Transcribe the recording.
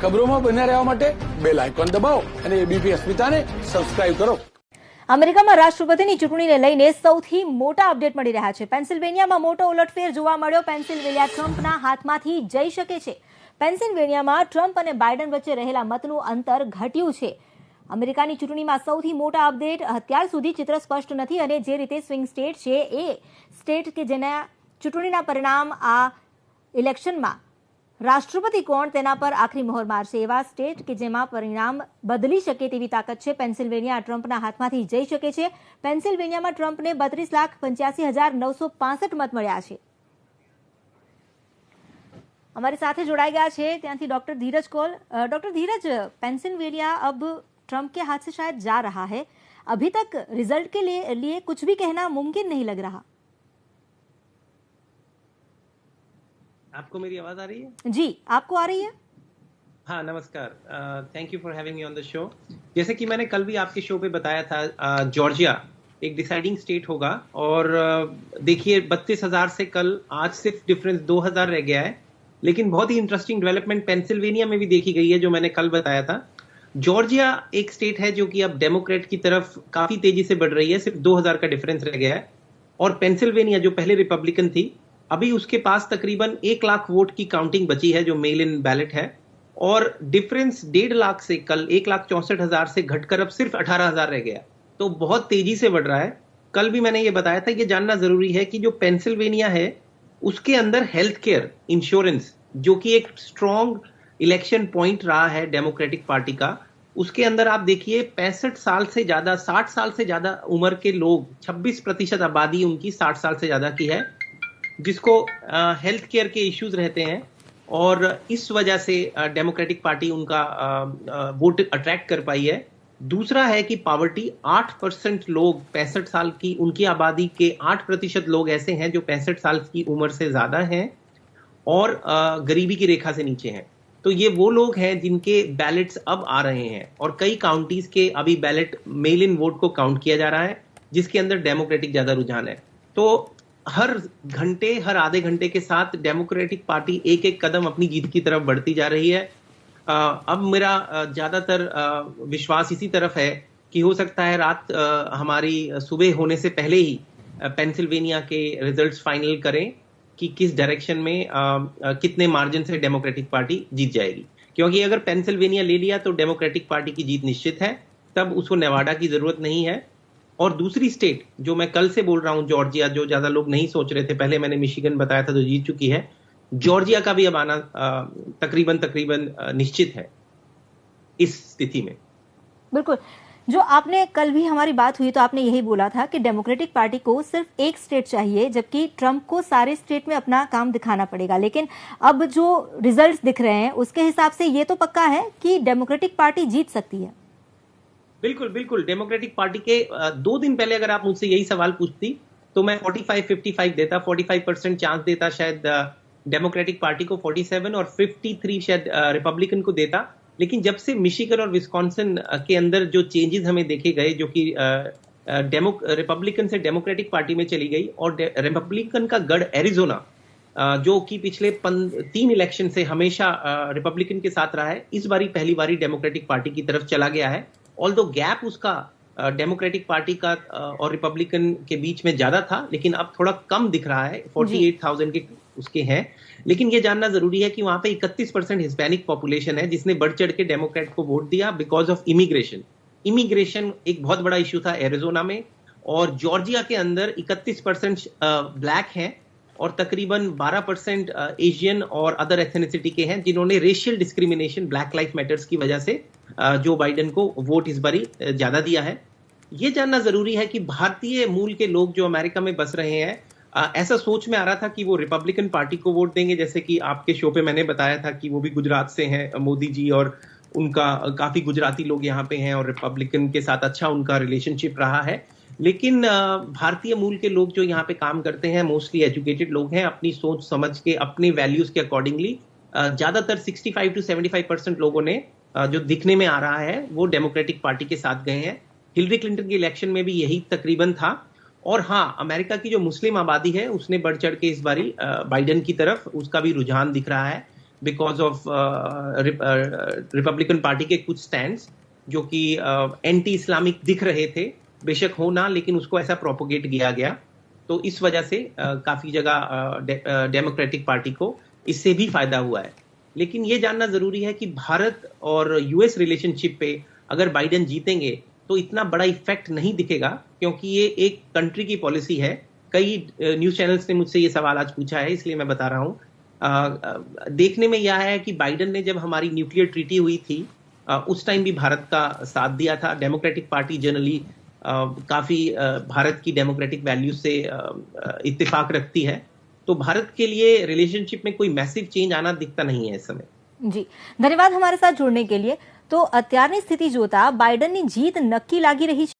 ખબરોમાં બન્યા રહેવા માટે બેલ આઇકોન દબાવો અને એબીપી અસ્મિતાને સબસ્ક્રાઇબ કરો. અમેરિકામાં રાષ્ટ્રપતિની ચૂંટણીને લઈને સૌથી મોટા અપડેટ મળી રહ્યા છે. પેન્સિલ્વેનિયામાં મોટો ઉલટફેર જોવા મળ્યો. પેન્સિલ્વેનિયા ટ્રમ્પના હાથમાંથી જઈ શકે છે. પેન્સિલ્વેનિયામાં ટ્રમ્પ અને બાઇડન વચ્ચે રહેલા મતનું અંતર ઘટ્યું છે. અમેરિકાની ચૂંટણીમાં સૌથી મોટા અપડેટ. અત્યાર સુધી ચિત્ર સ્પષ્ટ નથી અને જે રીતે સ્વિંગ સ્ટેટ છે એ સ્ટેટ કે જેના ચૂંટણીના પરિણામ આ ઇલેક્શનમાં રાષ્ટ્રપતિ કોણ તેના પર આખરી મહોર મારશે એવા સ્ટેટ કે જેમાં પરિણામ બદલી શકે તેવી તાકાત છે. પેન્સિલ્વેનિયા ટ્રમ્પના હાથમાંથી જઈ શકે છે. પેન્સિલ્વેનિયામાં ટ્રમ્પને 32,85,965 મત મળ્યા છે. हमारे साथ जुड़ाई गया है त्यां डॉक्टर धीरज कोल. डॉक्टर धीरज, पेंसिल्वेनिया अब ट्रंप के हाथ से शायद जा रहा है. अभी तक रिजल्ट के लिए कुछ भी कहना मुमकिन नहीं लग रहा. आपको मेरी आवाज आ रही है? जी, आपको आ रही है? हाँ, नमस्कार. Thank you for having me on the show. जैसे कि मैंने कल भी आपके शो पे बताया था, जॉर्जिया एक डिसाइडिंग स्टेट होगा और देखिए 32,000 से कल आज सिर्फ डिफरेंस 2,000 रह गया है. लेकिन बहुत ही इंटरेस्टिंग डेवलपमेंट पेंसिल्वेनिया में भी देखी गई है जो मैंने कल बताया था. जॉर्जिया एक स्टेट है जो कि अब डेमोक्रेट की तरफ काफी तेजी से बढ़ रही है. सिर्फ 2,000 का डिफरेंस रह गया है. और पेंसिल्वेनिया जो पहले रिपब्लिकन थी, अभी उसके पास तकरीबन 1 लाख वोट की काउंटिंग बची है जो मेल इन बैलेट है. और डिफरेंस 1.5 लाख से कल 1,64,000 से घटकर अब सिर्फ 18,000 रह गया. तो बहुत तेजी से बढ़ रहा है. कल भी मैंने ये बताया था, ये जानना जरूरी है कि जो पेंसिल्वेनिया है उसके अंदर हेल्थ केयर इंश्योरेंस, जो कि एक स्ट्रॉन्ग इलेक्शन पॉइंट रहा है डेमोक्रेटिक पार्टी का, उसके अंदर आप देखिए 65 साल से ज्यादा, 60 साल से ज्यादा उम्र के लोग, 26% आबादी उनकी 60 साल से ज्यादा की है, जिसको हेल्थ केयर के इश्यूज रहते हैं. और इस वजह से डेमोक्रेटिक पार्टी उनका वोट अट्रैक्ट कर पाई है. दूसरा है कि पॉवर्टी, 8% लोग 65 साल की उनकी आबादी के 8% लोग ऐसे हैं जो 65 साल की उम्र से ज्यादा हैं और गरीबी की रेखा से नीचे हैं. तो ये वो लोग हैं जिनके बैलेट्स अब आ रहे हैं और कई काउंटीज के अभी बैलेट मेल इन वोट को काउंट किया जा रहा है, जिसके अंदर डेमोक्रेटिक ज्यादा रुझान है. तो हर घंटे, हर आधे घंटे के साथ डेमोक्रेटिक पार्टी एक एक कदम अपनी जीत की तरफ बढ़ती जा रही है. अब मेरा ज्यादातर विश्वास इसी तरफ है कि हो सकता है रात हमारी सुबह होने से पहले ही पेंसिल्वेनिया के रिजल्ट्स फाइनल करें कि किस डायरेक्शन में कितने मार्जिन से डेमोक्रेटिक पार्टी जीत जाएगी. क्योंकि अगर पेंसिल्वेनिया ले लिया तो डेमोक्रेटिक पार्टी की जीत निश्चित है, तब उसको नेवाडा की जरूरत नहीं है. और दूसरी स्टेट जो मैं कल से बोल रहा हूं, जॉर्जिया, जो ज्यादा लोग नहीं सोच रहे थे, पहले मैंने मिशिगन बताया था जो जीत चुकी है, जॉर्जिया का भी अब आना तकरीबन निश्चित है इस स्थिति में. बिल्कुल. जो आपने कल भी हमारी बात हुई तो आपने यही बोला था कि डेमोक्रेटिक पार्टी को सिर्फ एक स्टेट चाहिए, जबकि ट्रंप को सारे स्टेट में अपना काम दिखाना पड़ेगा. लेकिन अब जो रिजल्ट्स दिख रहे हैं उसके हिसाब से ये तो पक्का है कि डेमोक्रेटिक पार्टी जीत सकती है. बिल्कुल बिल्कुल. डेमोक्रेटिक पार्टी के 2 दिन पहले अगर आप मुझसे यही सवाल पूछती तो मैं 45-55 देता, 45% चांस देता शायद डेमोक्रेटिक पार्टी को, 47 और 53 शायद रिपब्लिकन को देता. लेकिन जब से मिशिगन और विस्कॉन्सिन के अंदर जो चेंजेस हमें देखे गए, जो कि रिपब्लिकन से डेमोक्रेटिक पार्टी में चली गई, और रिपब्लिकन का गढ़ एरिजोना जो कि पिछले 3 इलेक्शन से हमेशा रिपब्लिकन के साथ रहा है, इस बारी पहली बारी डेमोक्रेटिक पार्टी की तरफ चला गया है. ऑल्दो गैप उसका डेमोक्रेटिक पार्टी का और रिपब्लिकन के बीच में ज्यादा था, लेकिन अब थोड़ा कम दिख रहा है. 48,000 के उसके हैं. लेकिन ये जानना जरूरी है कि वहां पे 31% हिस्पैनिक पॉपुलेशन है जिसने बढ़ चढ़ के डेमोक्रेट को वोट दिया बिकॉज ऑफ इमिग्रेशन. एक बहुत बड़ा इश्यू था एरिजोना में. और जॉर्जिया के अंदर 31% ब्लैक हैं और तकरीबन 12% एशियन और अदर एथनिसिटी के हैं जिन्होंने racial discrimination, black life matters की वजह से जो बाइडेन को वोट इस बारी ज्यादा दिया है. ये जानना जरूरी है कि भारतीय मूल के लोग जो अमेरिका में बस रहे हैं, ऐसा सोच में आ रहा था कि वो रिपब्लिकन पार्टी को वोट देंगे, जैसे कि आपके शो पे मैंने बताया था कि वो भी गुजरात से हैं, मोदी जी, और उनका काफी गुजराती लोग यहाँ पे हैं और रिपब्लिकन के साथ अच्छा उनका रिलेशनशिप रहा है. लेकिन भारतीय मूल के लोग जो यहाँ पे काम करते हैं, मोस्टली एजुकेटेड लोग हैं, अपनी सोच समझ के, अपने वैल्यूज के अकॉर्डिंगली ज्यादातर 65-75% लोगों ने जो दिखने में आ रहा है वो डेमोक्रेटिक पार्टी के साथ गए हैं. हिलरी क्लिंटन के इलेक्शन में भी यही तकरीबन था. और हाँ, अमेरिका की जो मुस्लिम आबादी है उसने बढ़ चढ़ के इस बारी बाइडेन की तरफ उसका भी रुझान दिख रहा है. बिकॉज ऑफ रिपब्लिकन पार्टी के कुछ स्टैंड्स जो कि एंटी इस्लामिक दिख रहे थे, बेशक हो ना, लेकिन उसको ऐसा प्रोपोगेट किया गया। तो इस वजह से काफी जगह डेमोक्रेटिक पार्टी को इससे भी फायदा हुआ है। लेकिन ये जानना जरूरी है कि भारत और यूएस रिलेशनशिप पे अगर बाइडेन जीतेंगे तो इतना बड़ा इफेक्ट नहीं दिखेगा, क्योंकि ये एक कंट्री की पॉलिसी है। कई न्यूज चैनल्स ने मुझसे ये सवाल आज पूछा है, इसलिए मैं बता रहा हूं। देखने में यह है कि बाइडेन ने जब हमारी न्यूक्लियर ट्रीटी हुई थी उस टाइम भी भारत का साथ दिया था। डेमोक्रेटिक पार्टी जनरली काफी भारत की डेमोक्रेटिक वैल्यूज से इत्तेफाक रखती है। तो भारत के लिए रिलेशनशिप में कोई मैसिव चेंज आना दिखता नहीं है इस समय। જી ધન્યવાદ અમારા સાથ જોડને કે લીએ। તો અત્યારની સ્થિતિ જોતા બાઇડનની જીત નક્કી લાગી રહી છે।